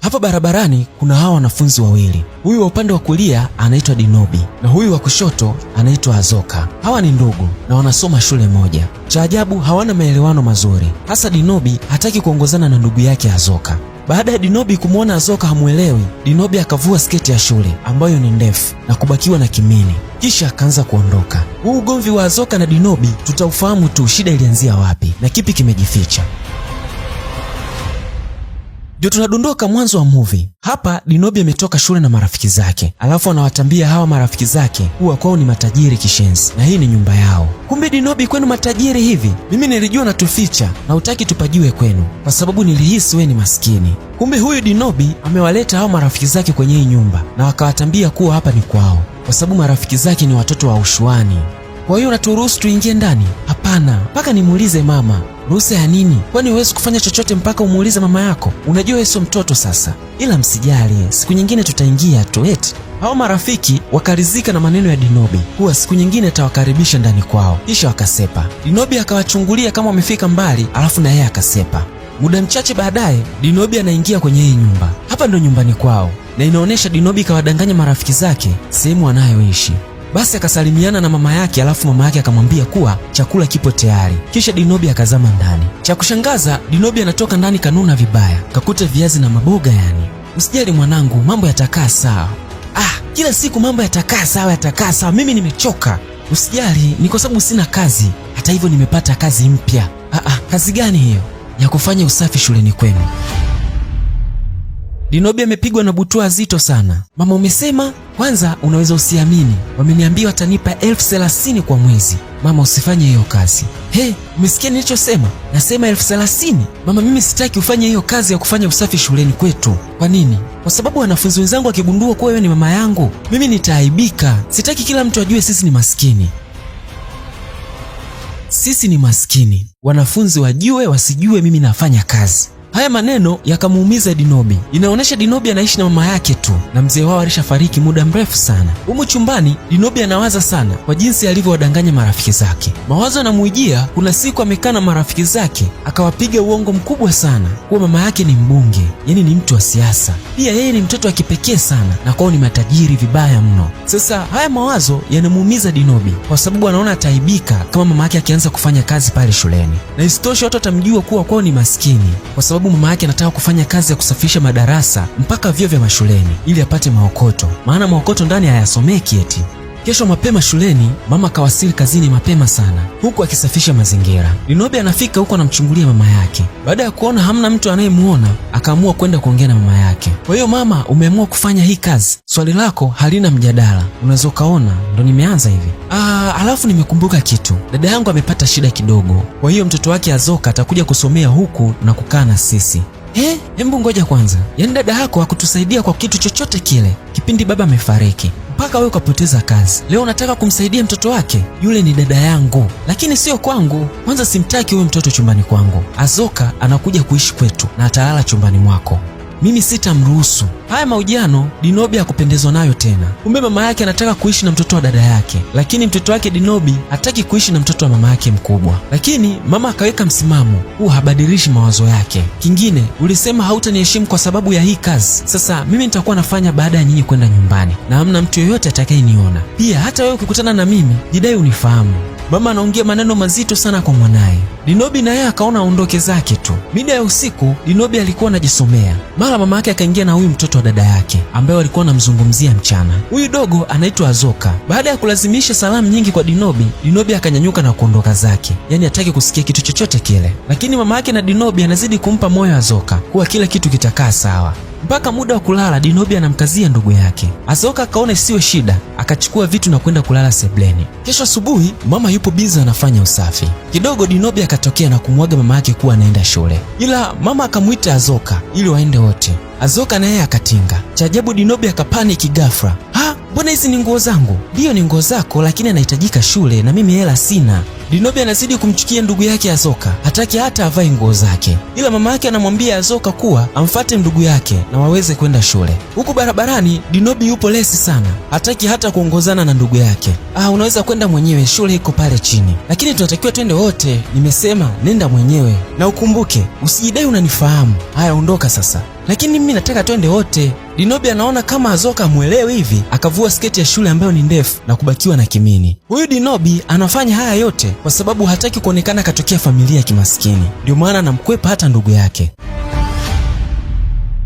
Hapa barabarani kuna hawa wanafunzi wawili. Huyu wa upande wa kulia anaitwa Dinobi na huyu wa kushoto anaitwa Azoka. Hawa ni ndugu na wanasoma shule moja. Cha ajabu hawana maelewano mazuri. Hasa Dinobi hataki kuongozana na ndugu yake Azoka. Baada ya Dinobi kumwona Azoka hamuelewi, Dinobi akavua sketi ya shule ambayo ni ndefu na kubakiwa na kimini. Kisha akaanza kuondoka. Huu ugomvi wa Azoka na Dinobi tutaufahamu tu shida ilianzia wapi na kipi kimejificha. Ndio tunadondoka mwanzo wa movie. Hapa Dinobi ametoka shule na marafiki zake, alafu anawatambia hawa marafiki zake kuwa kwao ni matajiri kishenzi na hii ni nyumba yao. Kumbe Dinobi, kwenu matajiri hivi? Mimi nilijua natuficha na hutaki tupajue kwenu kwa sababu nilihisi we ni maskini. Kumbe huyu Dinobi amewaleta hao marafiki zake kwenye hii nyumba na wakawatambia kuwa hapa ni kwao kwa sababu marafiki zake ni watoto wa ushuani. Kwa hiyo unaturuhusu tuingie ndani? Hapana, mpaka nimuulize mama. Ruhusa ya nini? Kwani huwezi kufanya chochote mpaka umuulize mama yako? Unajua wewe sio mtoto sasa. Ila msijali, siku nyingine tutaingia tu. Eti hao marafiki wakarizika na maneno ya Dinobi kuwa siku nyingine atawakaribisha ndani kwao, kisha wakasepa. Dinobi akawachungulia kama wamefika mbali, alafu na yeye akasepa. Muda mchache baadaye Dinobi anaingia kwenye hii nyumba. Hapa ndo nyumbani kwao na inaonyesha Dinobi kawadanganya marafiki zake sehemu anayoishi. Basi akasalimiana na mama yake, alafu mama yake akamwambia kuwa chakula kipo tayari. Kisha Dinobi akazama ndani. Cha kushangaza, Dinobi anatoka ndani kanuna vibaya, kakuta viazi na maboga yani. Usijali mwanangu, mambo yatakaa sawa. Kila siku mambo yatakaa sawa, mimi nimechoka. Usijali, ni kwa sababu sina kazi. Hata hivyo nimepata kazi mpya. Kazi gani hiyo? Ya kufanya usafi shuleni kwenu. Dinobi amepigwa na butwaa zito sana. Mama, umesema? Kwanza unaweza usiamini, wameniambia watanipa 30,000 kwa mwezi. Mama, usifanye hiyo kazi. Umesikia nilichosema? Nasema 30,000. Mama, mimi sitaki ufanye hiyo kazi ya kufanya usafi shuleni kwetu. Kwa nini? Kwa sababu wanafunzi wenzangu wakigundua kuwa wewe ni mama yangu, mimi nitaaibika. Sitaki kila mtu ajue sisi ni maskini. Sisi ni maskini. Wanafunzi wajue wasijue mimi nafanya kazi. Haya maneno yakamuumiza Dinobi. Inaonyesha Dinobi anaishi na mama yake tu na mzee wao alishafariki muda mrefu sana. Humu chumbani Dinobi anawaza sana kwa jinsi alivyowadanganya marafiki zake. Mawazo yanamuijia, kuna siku amekaa na marafiki zake akawapiga uongo mkubwa sana kuwa mama yake ni mbunge, yani ni mtu wa siasa. Pia yeye ni mtoto wa kipekee sana na kwao ni matajiri vibaya mno. Sasa haya mawazo yanamuumiza Dinobi kwa sababu anaona ataibika kama mama yake akianza kufanya kazi pale shuleni. Na isitoshe watu watamjua kuwa kwao ni maskini kwa sababu mama yake anataka kufanya kazi ya kusafisha madarasa mpaka vyoo vya mashuleni ili apate maokoto, maana maokoto ndani hayasomeki eti. Kesho mapema shuleni, mama kawasili kazini mapema sana huku akisafisha mazingira. Dinobi anafika huko anamchungulia mama yake. Baada ya kuona hamna mtu anayemuona, akaamua kwenda kuongea na mama yake. Kwa hiyo mama, umeamua kufanya hii kazi? Swali lako halina mjadala. Unaweza ukaona ndo nimeanza hivi. Alafu nimekumbuka kitu. Dada yangu amepata shida kidogo. Kwa hiyo mtoto wake Azoka atakuja kusomea huku na kukaa na sisi. Hembu ngoja kwanza. Yaani dada yako hakutusaidia kwa kitu chochote kile kipindi baba amefariki. Mpaka wewe ukapoteza kazi. Leo unataka kumsaidia mtoto wake? Yule ni dada yangu, lakini sio kwangu. Kwanza simtaki huyo mtoto chumbani kwangu. Azoka anakuja kuishi kwetu na atalala chumbani mwako. Mimi sitamruhusu. Haya mahojiano Dinobi hakupendezwa nayo tena. Kumbe mama yake anataka kuishi na mtoto wa dada yake, lakini mtoto wake Dinobi hataki kuishi na mtoto wa mama yake mkubwa. Lakini mama akaweka msimamo, habadilishi mawazo yake. Kingine, ulisema hautaniheshimu kwa sababu ya hii kazi. Sasa mimi nitakuwa nafanya baada ya nyinyi kwenda nyumbani na hamna mtu yeyote atakayeniona. Pia hata wewe ukikutana na mimi, jidai unifahamu. Mama anaongea maneno mazito sana kwa mwanaye. Dinobi na yeye akaona aondoke zake tu. Mida ya usiku, Dinobi alikuwa anajisomea. Mara mama yake akaingia na huyu mtoto wa dada yake ambaye walikuwa wanamzungumzia mchana. Huyu dogo anaitwa Azoka. Baada ya kulazimisha salamu nyingi kwa Dinobi akanyanyuka na kuondoka zake. Yaani hataki kusikia kitu chochote kile. Lakini mama yake na Dinobi anazidi kumpa moyo Azoka kuwa kila kitu kitakaa sawa. Mpaka muda wa kulala Dinobi anamkazia ndugu yake. Azoka akaona isiwe shida, akachukua vitu na kwenda kulala sebleni. Kesho asubuhi mama yupo biza anafanya usafi. Kidogo Dinobi akatokea na kumwaga mama yake kuwa anaenda shule. Ila mama akamuita Azoka ili waende wote. Azoka na yeye akatinga. Cha ajabu Dinobi akapaniki ghafla. Mbona hizi ni nguo zangu? Ndiyo ni nguo zako, lakini anahitajika shule na mimi hela sina. Dinobi anazidi kumchukia ndugu yake Azoka, hataki hata avae nguo zake, ila mama yake anamwambia Azoka kuwa amfuate ndugu yake na waweze kwenda shule. Huku barabarani Dinobi yupo lesi sana, hataki hata kuongozana na ndugu yake. Unaweza kwenda mwenyewe, shule iko pale chini, lakini tunatakiwa twende wote. Nimesema nenda mwenyewe, na ukumbuke usijidai unanifahamu. Haya, ondoka sasa. Lakini mimi nataka twende wote. Dinobi anaona kama Azoka amuelewe hivi, akavua sketi ya shule ambayo ni ndefu na kubakiwa na kimini. Huyu Dinobi anafanya haya yote kwa sababu hataki kuonekana katokea familia ya kimaskini, ndio maana anamkwepa hata ndugu yake.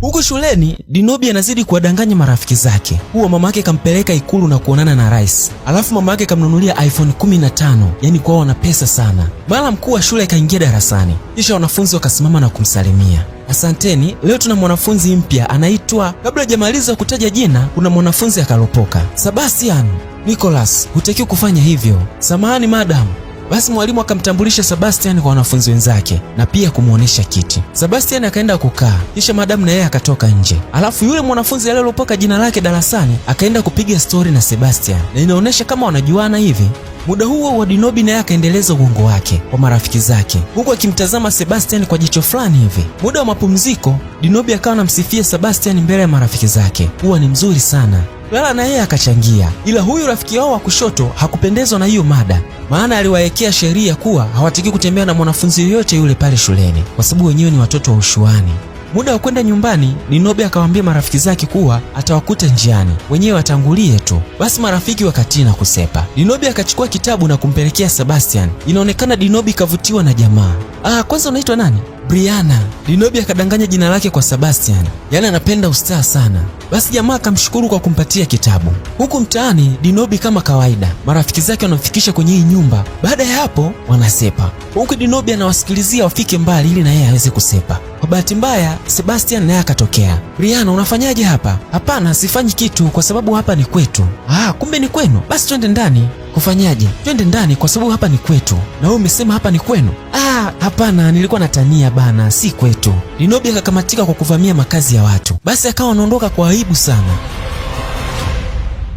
Huko shuleni Dinobi anazidi kuwadanganya marafiki zake kuwa mama yake kampeleka ikulu na kuonana na rais, alafu mama yake kamnunulia iPhone 15, yani kwao wana pesa sana. Mara mkuu wa shule kaingia darasani, kisha wanafunzi wakasimama na kumsalimia. Asanteni, leo tuna mwanafunzi mpya anaitwa. Kabla hajamaliza kutaja jina, kuna mwanafunzi akalopoka. Sebastian. Nicholas, hutakiwi kufanya hivyo. Samahani madam. Basi mwalimu akamtambulisha Sebastian kwa wanafunzi wenzake na pia kumuonesha kiti. Sebastian akaenda kukaa, kisha madamu na yeye akatoka nje. Alafu yule mwanafunzi aliyelopoka jina lake darasani akaenda kupiga story na Sebastian, na inaonesha kama wanajuana hivi. Muda huo wa Dinobi naye akaendeleza uongo wake kwa marafiki zake, huku akimtazama Sebastian kwa jicho fulani hivi. Muda wa mapumziko, Dinobi akawa anamsifia Sebastian mbele ya marafiki zake kuwa ni mzuri sana. Clara na yeye akachangia, ila huyu rafiki wao wa kushoto hakupendezwa na hiyo mada, maana aliwaekea sheria kuwa hawataki kutembea na mwanafunzi yoyote yule pale shuleni kwa sababu wenyewe ni watoto wa ushuani. Muda wa kwenda nyumbani, Dinobi akawaambia marafiki zake kuwa atawakuta njiani, wenyewe watangulie tu. Basi marafiki wakatii na kusepa. Dinobi akachukua kitabu na kumpelekea Sebastian. Inaonekana Dinobi kavutiwa na jamaa. Kwanza unaitwa nani? Brianna. Dinobi akadanganya jina lake kwa Sebastian, yaani anapenda ustaa sana. Basi jamaa akamshukuru kwa kumpatia kitabu. Huku mtaani Dinobi kama kawaida, marafiki zake wanamfikisha kwenye hii nyumba. Baada ya hapo wanasepa, huku Dinobi anawasikilizia wafike mbali ili na yeye aweze kusepa. Kwa bahati mbaya Sebastian naye akatokea. Brianna, unafanyaje hapa? Hapana, sifanyi kitu kwa sababu hapa ni kwetu. Kumbe ni kwenu? Basi twende ndani. Kufanyaje? Twende ndani kwa sababu hapa ni kwetu. Na wewe umesema hapa ni kwenu? Hapana, nilikuwa natania bana, si kwetu. Dinobi akakamatika kwa kuvamia makazi ya watu. Basi akawa wanaondoka kwa aibu sana.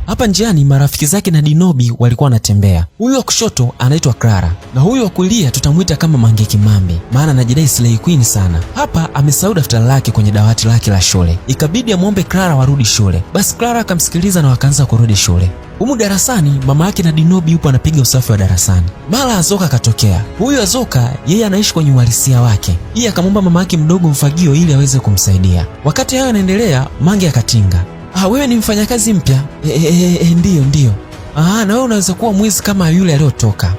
Hapa njiani marafiki zake na Dinobi walikuwa wanatembea. Huyu wa kushoto anaitwa Clara na huyu wa kulia tutamuita kama Mange Kimambi, maana anajidai Slay Queen sana. Hapa amesahau daftari lake kwenye dawati lake la shule, ikabidi amwombe Clara warudi shule. Basi Clara akamsikiliza na wakaanza kurudi shule. Humu darasani mama yake na Dinobi yupo anapiga usafi wa darasani. Mara Azoka katokea. Huyu Azoka yeye anaishi kwenye uhalisia wake. Yeye akamwomba mama yake mdogo mfagio ili aweze kumsaidia. Wakati hayo yanaendelea, Mange akatinga. Wewe ni mfanyakazi mpya? Ndiyo. Na wewe unaweza kuwa mwizi kama yule aliyotoka.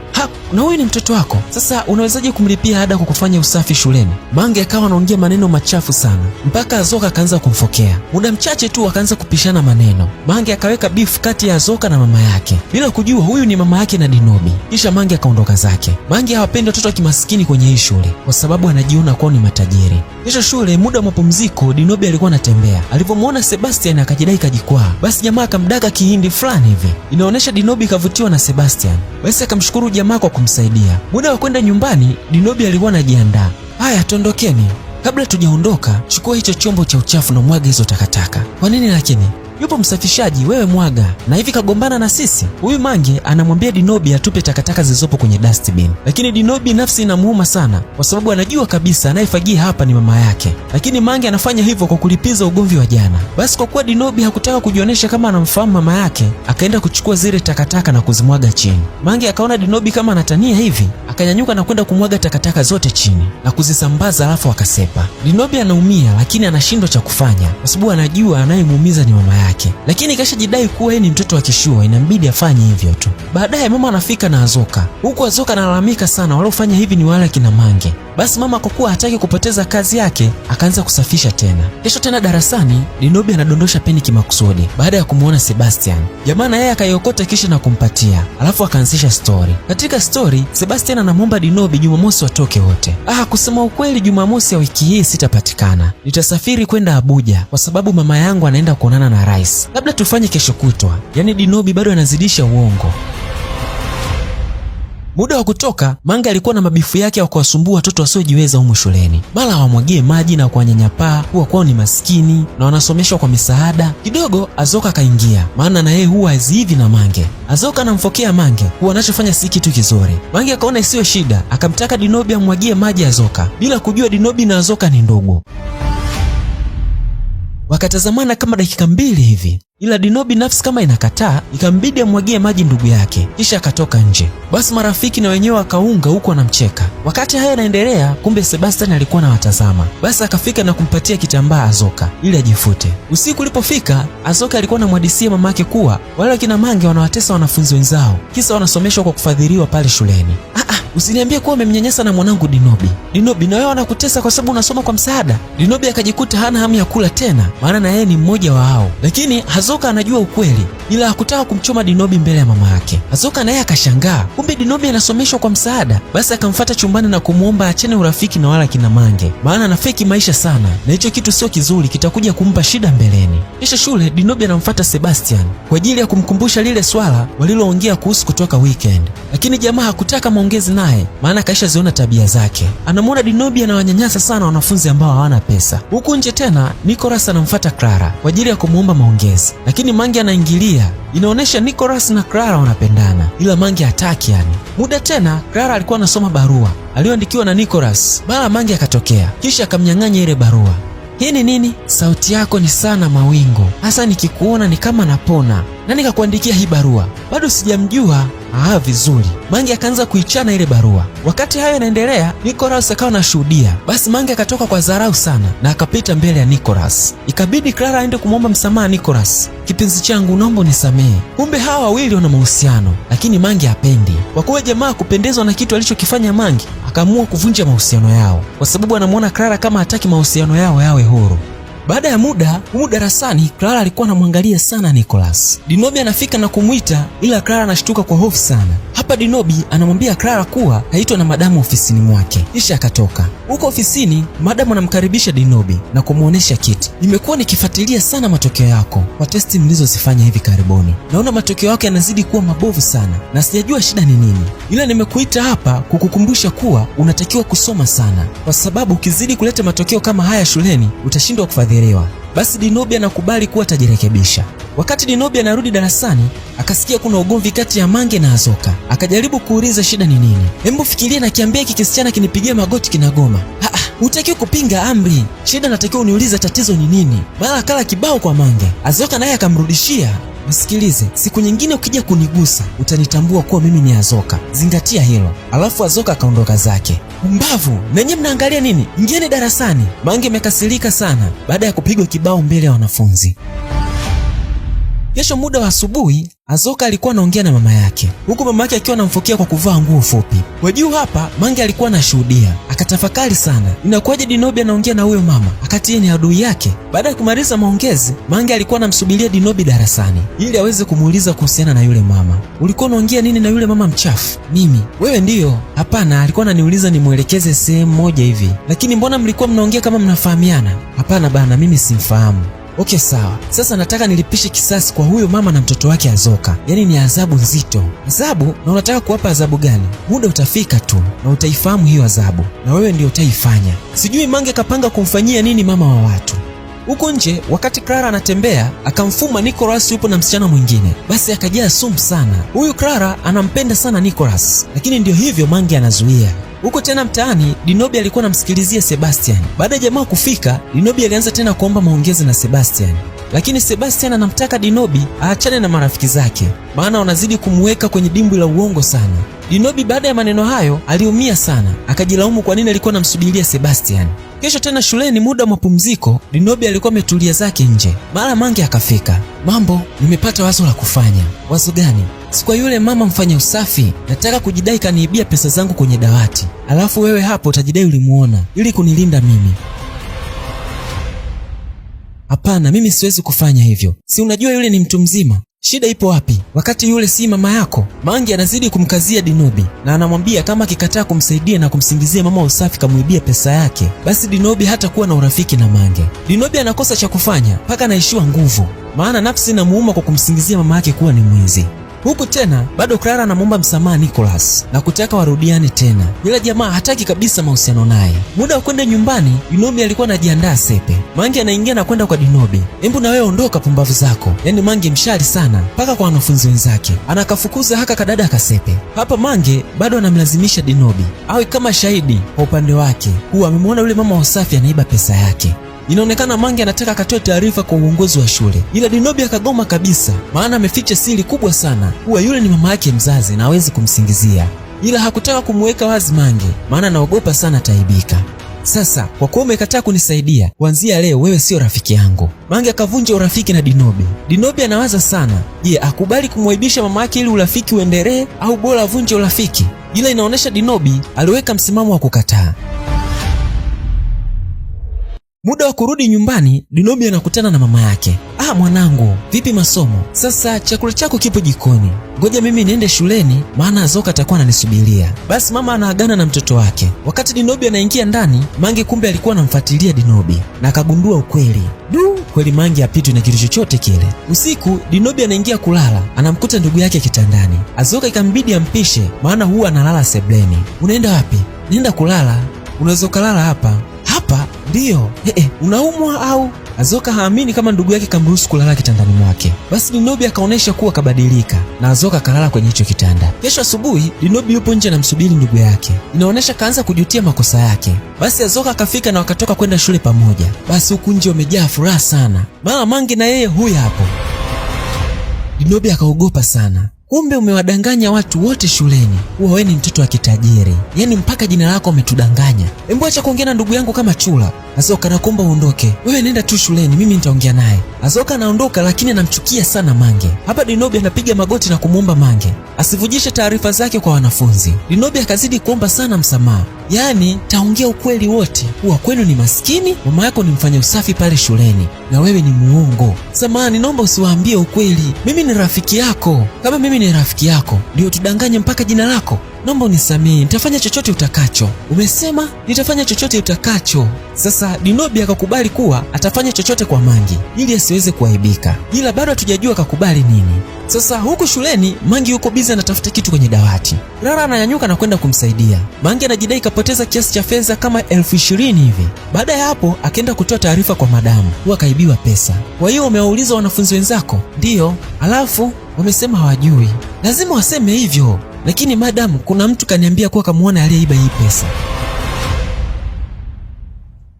Na huyu ni mtoto wako. Sasa unawezaje kumlipia ada kwa kufanya usafi shuleni? Mange akawa anaongea maneno machafu sana mpaka Azoka akaanza kumfokea. Muda mchache tu akaanza kupishana maneno. Mange akaweka beef kati ya Azoka na mama yake bila kujua huyu ni mama yake na Dinobi. Kisha Mange akaondoka zake. Mange hawapendi watoto wa kimaskini kwenye hii shule kwa sababu anajiona kwao ni matajiri. Kesho shule, muda wa mapumziko, Dinobi alikuwa anatembea. Alipomwona Sebastian akajidai kajikwaa. Basi jamaa akamdaga kihindi fulani hivi. Inaonesha Dinobi kavutiwa na Sebastian. Basi akamshukuru jamaa kwa kumsaidia. Muda wa kwenda nyumbani, Dinobi alikuwa anajiandaa. Haya, tuondokeni. Kabla tujaondoka, chukua hicho chombo cha uchafu na mwaga hizo takataka. Kwa nini lakini? Yupo msafishaji, wewe mwaga. Na hivi kagombana na sisi? Huyu Mange anamwambia Dinobi atupe takataka zilizopo kwenye dustbin. Lakini Dinobi nafsi inamuuma sana kwa sababu anajua kabisa anayefagia hapa ni mama yake. Lakini Mange anafanya hivyo kwa kulipiza ugomvi wa jana. Basi kwa kuwa Dinobi hakutaka kujionyesha kama anamfahamu mama yake, akaenda kuchukua zile takataka na kuzimwaga chini. Mange akaona Dinobi kama anatania hivi, akanyanyuka na kwenda kumwaga takataka zote chini na kuzisambaza, alafu akasepa. Dinobi anaumia lakini anashindwa cha kufanya kwa sababu anajua anayemuumiza ni mama yake. Lakini kashajidai kuwa yeye ni mtoto wa kishua, inambidi afanye hivyo tu. Baadaye mama anafika na Azoka. Huku Azoka analalamika sana waliofanya hivi ni wale kina Mange. Basi mama kwa kuwa hataki kupoteza kazi yake, akaanza kusafisha tena. Kesho tena darasani, Dinobi anadondosha peni kimakusudi baada ya kumuona Sebastian. Jamaa na yeye akaiokota kisha na kumpatia. Alafu akaanzisha story. Katika story, Sebastian anamwomba Dinobi Jumamosi watoke wote. Kusema ukweli Jumamosi ya wiki hii sitapatikana. Nitasafiri kwenda Abuja kwa sababu mama yangu anaenda kuonana na rais. Labda tufanye kesho kutwa. Yaani Dinobi bado anazidisha uongo. Muda wa kutoka, Mange alikuwa na mabifu yake ya kuwasumbua watoto wasiojiweza humu shuleni. Mara wamwagie maji na kuwanyanyapaa kuwa kwao ni maskini na wanasomeshwa kwa misaada. Kidogo Azoka akaingia, maana na yeye huwa hazihivi na Mange. Azoka anamfokea Mange kuwa anachofanya si kitu kizuri. Mange akaona isiyo shida, akamtaka Dinobi amwagie maji Azoka, bila kujua Dinobi na Azoka ni ndugu. Wakatazamana kama dakika 2 hivi, ila Dinobi nafsi kama inakataa, ikambidi amwagie maji ndugu yake, kisha akatoka nje. Basi marafiki na wenyewe akaunga huko anamcheka. Wakati haya yanaendelea, kumbe Sebastian alikuwa anawatazama. Basi akafika na kumpatia kitambaa Azoka ili ajifute. Usiku ulipofika, Azoka alikuwa anamhadithia mamake kuwa wale kina Mange wanawatesa wanafunzi wenzao, kisa wanasomeshwa kwa kufadhiliwa pale shuleni. Usiniambie kuwa umemnyanyasa na mwanangu Dinobi. Dinobi na wewe wanakutesa kwa sababu unasoma kwa msaada. Dinobi akajikuta hana hamu ya kula tena, maana na yeye ni mmoja wa hao. Lakini Azoka anajua ukweli, ila hakutaka kumchoma Dinobi mbele ya mama yake. Azoka naye akashangaa, kumbe Dinobi anasomeshwa kwa msaada. Basi akamfuata chumbani na kumuomba achane urafiki na wala kina Mange, maana anafeki maisha sana na hicho kitu sio kizuri, kitakuja kumpa shida mbeleni. Kisha shule, Dinobi anamfuata Sebastian kwa ajili ya kumkumbusha lile swala waliloongea kuhusu kutoka weekend. Lakini jamaa hakutaka maongezi naye, maana kaisha ziona tabia zake. Anamwona Dinobi anawanyanyasa sana wanafunzi ambao hawana pesa. Huku nje tena, Nicholas anamfuata Clara kwa ajili ya kumuomba maongezi, lakini Mange anaingilia. Inaonesha Nicholas na Clara wanapendana, ila Mange hataki yani. Muda tena, Clara alikuwa anasoma barua aliyoandikiwa na Nicholas. Mara Mange akatokea, kisha akamnyang'anya ile barua. Hii ni nini? Sauti yako ni sana mawingu, hasa nikikuona ni kama napona. Nani kakuandikia hii barua? Bado sijamjua. Vizuri. Mange akaanza kuichana ile barua. Wakati hayo yanaendelea, Nicholas akawa anashuhudia. Basi Mange akatoka kwa dharau sana na akapita mbele ya Nicholas. Ikabidi Clara aende kumwomba msamaha Nicholas. Kipenzi changu, naomba unisamehe. Kumbe hawa wawili wana mahusiano, lakini Mange hapendi. Kwa kuwa jamaa kupendezwa na kitu alichokifanya Mange, akaamua kuvunja mahusiano yao, kwa sababu anamuona Clara kama hataki mahusiano yao yawe huru. Baada ya muda, humu darasani Clara alikuwa anamwangalia sana Nicholas. Dinobi anafika na kumwita, ila Clara anashtuka kwa hofu sana. Hapa Dinobi anamwambia Clara kuwa haitwa na madamu ofisini mwake, kisha akatoka. Huko ofisini, madamu anamkaribisha Dinobi na kumuonesha kiti. Nimekuwa nikifuatilia sana matokeo yako kwa testi mlizozifanya hivi karibuni. Naona matokeo yako yanazidi kuwa mabovu sana na sijajua shida ni nini. Ila nimekuita hapa kukukumbusha kuwa unatakiwa kusoma sana, kwa sababu ukizidi kuleta matokeo kama haya shuleni utashindwa kufadhiliwa. Basi Dinobi anakubali kuwa atajirekebisha. Wakati Dinobi anarudi darasani, akasikia kuna ugomvi kati ya Mange na Azoka. Akajaribu kuuliza shida ni nini. Hebu fikiria na kiambia hiki kisichana kinipigia magoti kinagoma. Hutakiwi kupinga amri. Shida natakiwa uniulize tatizo ni nini. Mara akala kibao kwa Mange. Azoka naye akamrudishia, nisikilize, siku nyingine ukija kunigusa utanitambua kuwa mimi ni Azoka. Zingatia hilo. Alafu Azoka akaondoka zake. Umbavu, nanyi mnaangalia nini? Ingieni darasani. Mange amekasirika sana baada ya kupigwa kibao mbele ya wanafunzi. Kesho muda wa asubuhi, Azoka alikuwa anaongea na mama yake, huku mama yake akiwa anamfokea kwa kuvaa nguo fupi. Kwa juu hapa, Mange alikuwa anashuhudia, akatafakari sana. Inakuwaje Dinobi anaongea na huyo mama akati yeye ni adui yake? Baada ya kumaliza maongezi, Mange alikuwa anamsubiria Dinobi darasani ili aweze kumuuliza kuhusiana na yule mama. Ulikuwa unaongea nini na yule mama mchafu? Mimi. Wewe ndiyo? Hapana, alikuwa ananiuliza nimuelekeze sehemu moja hivi. Lakini mbona mlikuwa mnaongea kama mnafahamiana? Hapana bana, mimi simfahamu. Okay, sawa. Sasa nataka nilipishe kisasi kwa huyo mama na mtoto wake Azoka. Yaani ni adhabu nzito. Adhabu? Na unataka kuwapa adhabu gani? Muda utafika tu na utaifahamu hiyo adhabu, na wewe ndio utaifanya. Sijui Mange kapanga kumfanyia nini mama wa watu. Huko nje, wakati Clara anatembea, akamfuma Nicholas yupo na msichana mwingine. Basi akajaa sumu sana. Huyu Clara anampenda sana Nicholas, lakini ndio hivyo Mange anazuia. Huko tena mtaani, Dinobi alikuwa anamsikilizia Sebastian. Baada ya jamaa kufika, Dinobi alianza tena kuomba maongezi na Sebastian. Lakini Sebastian anamtaka Dinobi aachane na marafiki zake, maana wanazidi kumweka kwenye dimbwi la uongo sana. Dinobi baada ya maneno hayo aliumia sana, akajilaumu kwa nini alikuwa anamsubiria Sebastian. Kesho tena shuleni, muda wa mapumziko, Dinobi alikuwa ametulia zake nje. Mara Mange akafika. Mambo, nimepata wazo la kufanya. Wazo gani? Sikwa yule mama mfanya usafi, nataka kujidai kaniibia pesa zangu kwenye dawati. Alafu wewe hapo utajidai ulimuona ili kunilinda mimi. Hapana, mimi siwezi kufanya hivyo. Si unajua yule ni mtu mzima? Shida ipo wapi wakati yule si mama yako? Mange anazidi kumkazia Dinobi na anamwambia kama akikataa kumsaidia na kumsingizia mama wa usafi kamuibia pesa yake, basi Dinobi hata kuwa na urafiki na Mange. Dinobi anakosa cha kufanya mpaka anaishiwa nguvu, maana nafsi inamuuma kwa kumsingizia mama yake kuwa ni mwizi. Huku tena bado Clara anamuomba msamaha Nicholas na kutaka warudiane tena, ila jamaa hataki kabisa mahusiano naye. Muda wa kwenda nyumbani, Dinobi alikuwa anajiandaa sepe. Mange anaingia na kwenda kwa Dinobi. Embu na wewe ondoka, pumbavu zako. Yaani Mange mshari sana mpaka kwa wanafunzi wenzake, anakafukuza haka kadada akasepe. Hapa Mange bado anamlazimisha Dinobi awe kama shahidi kwa upande wake kuwa amemwona yule mama wa Usafi anaiba pesa yake. Inaonekana Mange anataka akatoe taarifa kwa uongozi wa shule, ila Dinobi akagoma kabisa, maana ameficha siri kubwa sana kuwa yule ni mama yake mzazi na hawezi kumsingizia, ila hakutaka kumweka wazi Mange, maana anaogopa sana taibika. Sasa kwa kuwa umekataa kunisaidia, kuanzia leo wewe sio rafiki yangu. Mange akavunja urafiki na Dinobi. Dinobi anawaza sana, je, akubali kumwaibisha mama yake ili urafiki uendelee au bora avunje urafiki? Ila inaonesha Dinobi aliweka msimamo wa kukataa. Muda wa kurudi nyumbani, Dinobi anakutana na mama yake. Mwanangu, vipi masomo? Sasa chakula chako kipo jikoni, ngoja mimi niende shuleni maana Azoka atakuwa ananisubiria. Basi mama anaagana na mtoto wake. Wakati Dinobi anaingia ndani, Mange kumbe alikuwa anamfuatilia Dinobi na akagundua ukweli. Kweli Mange hapitwi na kitu chochote kile. Usiku Dinobi anaingia kulala, anamkuta ndugu yake kitandani. Azoka ikambidi ampishe maana huwa analala sebleni. Unaenda wapi? Nenda kulala. Unaweza kulala hapa? Hapa? Ndiyo. Unaumwa au? Azoka haamini kama ndugu yake kamruhusu kulala kitandani mwake. Basi Dinobi akaonesha kuwa kabadilika na Azoka kalala kwenye hicho kitanda. Kesho asubuhi Dinobi yupo nje na msubiri ndugu yake. Inaonesha kaanza kujutia makosa yake. Basi Azoka akafika na wakatoka kwenda shule pamoja. Basi huku nje wamejaa furaha sana, maana Mange na yeye huyu hapo. Dinobi akaogopa sana. Kumbe umewadanganya watu wote shuleni kuwa wewe ni mtoto wa kitajiri. Yaani mpaka jina lako umetudanganya. Embu acha kuongea na ndugu yangu kama chula. Azoka nakuomba uondoke. Wewe nenda tu shuleni, mimi nitaongea naye. Azoka anaondoka lakini anamchukia sana Mange. Hapa Dinobi anapiga magoti na kumuomba Mange asivujishe taarifa zake kwa wanafunzi. Dinobi akazidi kuomba sana msamaha. Yaani taongea ukweli wote kuwa kwenu ni maskini, mama yako ni mfanya usafi pale shuleni na wewe ni muongo. Samahani, naomba usiwaambie ukweli. Mimi ni rafiki yako. Kama mimi ni rafiki yako ndio tudanganye mpaka jina lako? Naomba unisamehe, nitafanya chochote utakacho. Umesema nitafanya chochote utakacho. Sasa Dinobi akakubali kuwa atafanya chochote kwa Mange ili asiweze kuaibika, ila bado hatujajua akakubali nini. Sasa huku shuleni Mange yuko bizi anatafuta kitu kwenye dawati. Clara ananyanyuka na kwenda kumsaidia. Mange anajidai kapoteza kiasi cha fedha kama 20,000 hivi. Baada ya hapo akaenda kutoa taarifa kwa madamu huwa kaibiwa pesa. Kwa hiyo umewauliza wanafunzi wenzako? Ndiyo. Alafu wamesema hawajui. Lazima waseme hivyo. Lakini madam, kuna mtu kaniambia kuwa kamuona aliyeiba hii pesa.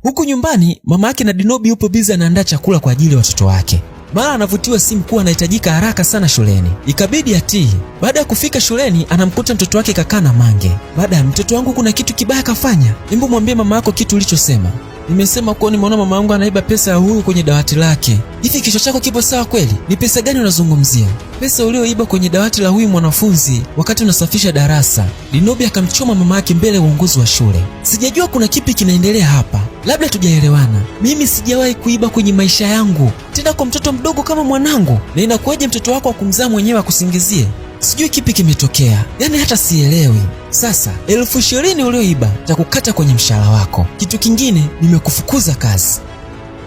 Huku nyumbani mama yake na Dinobi yupo bizi anaandaa chakula kwa ajili ya watoto wake. Mara anavutiwa simu kuwa anahitajika haraka sana shuleni. Ikabidi atii. Baada ya kufika shuleni anamkuta mtoto wake kakaa na Mange. Madam, mtoto wangu kuna kitu kibaya kafanya. Hebu mwambie mama yako kitu ulichosema. Nimesema kuwa nimeona mama yangu anaiba pesa ya huyu kwenye dawati lake. Hivi kichwa chako kipo sawa kweli? Ni pesa gani unazungumzia? Pesa ulioiba kwenye dawati la huyu mwanafunzi wakati unasafisha darasa. Dinobi akamchoma mama yake mbele ya uongozi wa shule. Sijajua kuna kipi kinaendelea hapa. Labda tujaelewana. Mimi sijawahi kuiba kwenye maisha yangu. Tena kwa mtoto mdogo kama mwanangu. Na inakuwaje mtoto wako wa kumzaa mwenyewe akusingizie? Sijui kipi kimetokea. Yaani hata sielewi. Sasa 20,000 ulioiba takukata kwenye mshahara wako. Kitu kingine, nimekufukuza kazi.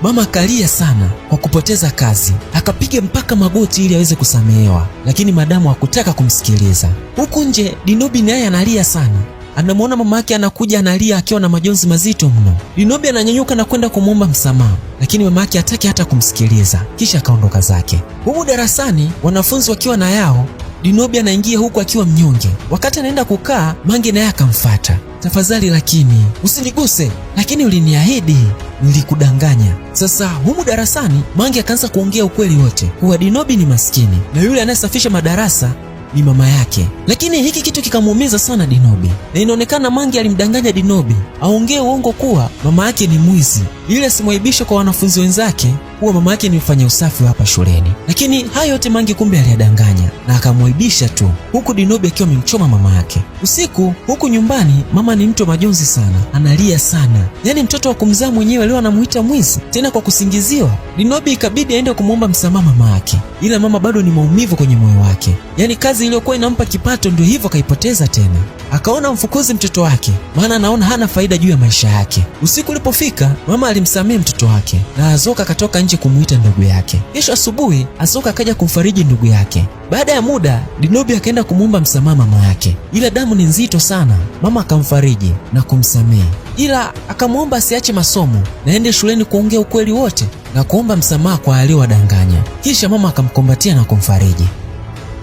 Mama akalia sana kwa kupoteza kazi, akapiga mpaka magoti ili aweze kusamehewa, lakini madamu hakutaka kumsikiliza. Huku nje Dinobi naye analia sana. Anamwona mama yake anakuja analia akiwa na majonzi mazito mno. Dinobi ananyanyuka na kwenda kumwomba msamaha, lakini mama yake hataki hata kumsikiliza, kisha akaondoka zake. Humu darasani wanafunzi wakiwa na yao, Dinobi anaingia huku akiwa mnyonge. Wakati anaenda kukaa, Mange naye akamfuata. Tafadhali lakini usiniguse. Lakini uliniahidi. Nilikudanganya. Sasa humu darasani Mange akaanza kuongea ukweli wote kuwa Dinobi ni maskini na yule anayesafisha madarasa ni mama yake. Lakini hiki kitu kikamuumiza sana Dinobi. Na inaonekana Mange alimdanganya Dinobi aongee uongo kuwa mama yake ni mwizi ili asimwaibishe kwa wanafunzi wenzake kuwa mama yake ni mfanya usafi hapa shuleni. Lakini hayo yote Mange kumbe aliyadanganya na akamwaibisha tu, huku Dinobi akiwa amemchoma mama yake. Usiku huku nyumbani mama ni mtu wa majonzi sana, analia sana. Yaani mtoto wa kumzaa mwenyewe leo anamuita mwizi tena kwa kusingiziwa. Dinobi ikabidi aende kumwomba msamaha mama yake, ila mama bado ni maumivu kwenye moyo wake. Yaani kazi iliyokuwa inampa kipato ndio hivyo kaipoteza tena. akaona mfukuzi mtoto wake, maana anaona hana faida juu ya maisha yake. Usiku ulipofika, mama alimsamehe mtoto wake na Azoka akatoka nje kumuita ndugu yake. Kesho asubuhi Azoka akaja kumfariji ndugu yake. Baada ya muda, Dinobi akaenda kumuomba msamaha mama yake, ila damu ni nzito sana. Mama akamfariji na kumsamehe, ila akamwomba asiache masomo na aende shuleni kuongea ukweli wote na kuomba msamaha kwa aliowadanganya. Kisha mama akamkumbatia na kumfariji.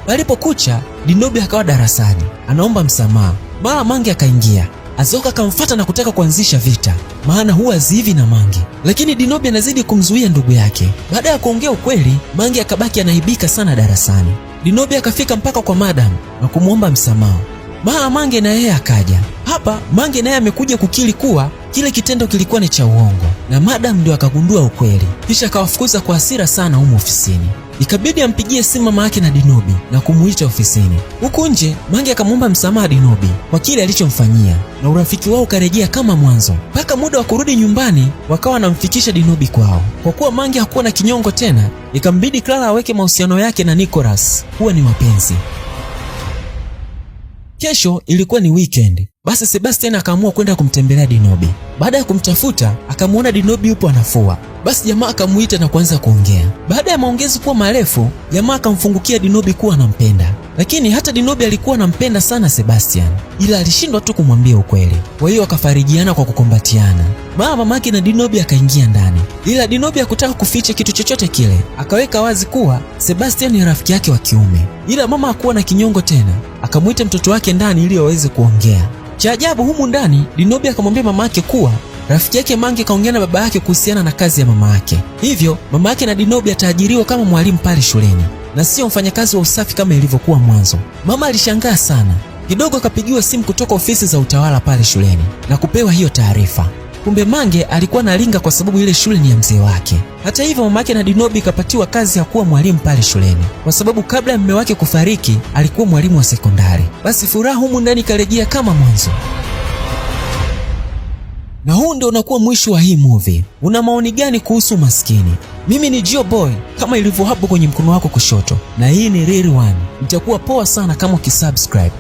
Palipokucha, Dinobi akawa darasani anaomba msamaha. Mara Mange akaingia. Azoka akamfuata na kutaka kuanzisha vita, maana huwa zivi na Mange, lakini Dinobi anazidi kumzuia ndugu yake. Baada ya kuongea ukweli, Mange akabaki anaibika sana darasani. Dinobi akafika mpaka kwa madam na kumwomba msamaha. Mara Mange na yeye akaja. Hapa Mange naye amekuja kukiri kuwa kile kitendo kilikuwa ni cha uongo, na madam ndio akagundua ukweli, kisha akawafukuza kwa hasira sana humo ofisini. Ikabidi ampigie simu mama yake na Dinobi na kumuita ofisini. Huku nje, Mange akamwomba msamaha Dinobi kwa kile alichomfanyia, na urafiki wao ukarejea kama mwanzo. Mpaka muda wa kurudi nyumbani, wakawa wanamfikisha Dinobi kwao. Kwa kuwa Mange hakuwa na kinyongo tena, ikambidi Clara aweke mahusiano yake na Nicholas kuwa ni wapenzi. Kesho ilikuwa ni weekend. Basi Sebastian akaamua kwenda kumtembelea Dinobi. Baada ya kumtafuta, akamuona Dinobi yupo anafua. Basi jamaa akamuita na kuanza kuongea. Baada ya maongezi kuwa marefu, jamaa akamfungukia Dinobi kuwa anampenda. Lakini hata Dinobi alikuwa anampenda sana Sebastian, ila alishindwa tu kumwambia ukweli. Kwa hiyo akafarijiana kwa kukumbatiana. Mamake na Dinobi akaingia ndani, ila Dinobi hakutaka kuficha kitu chochote kile. Akaweka wazi kuwa Sebastian ni rafiki yake wa kiume, ila mama hakuwa na kinyongo tena. Akamuita mtoto wake ndani ili waweze kuongea. Cha ajabu, humu ndani Dinobi akamwambia mamake kuwa rafiki yake Mange kaongea na baba yake kuhusiana na kazi ya mama yake. Hivyo mama yake na Dinobi ataajiriwa kama mwalimu pale shuleni na sio mfanyakazi wa usafi kama ilivyokuwa mwanzo. Mama alishangaa sana. Kidogo akapigiwa simu kutoka ofisi za utawala pale shuleni na kupewa hiyo taarifa. Kumbe Mange alikuwa analinga kwa sababu ile shule ni ya mzee wake. Hata hivyo mamake na Dinobi kapatiwa kazi ya kuwa mwalimu pale shuleni, kwa sababu kabla ya mume wake kufariki alikuwa mwalimu wa sekondari. Basi furaha humu ndani karejea kama mwanzo. Na huu ndio unakuwa mwisho wa hii movie. Una maoni gani kuhusu maskini? Mimi ni Gio Boy, kama ilivyo hapo kwenye mkono wako kushoto, na hii ni Real One. Itakuwa poa sana kama ukisubscribe.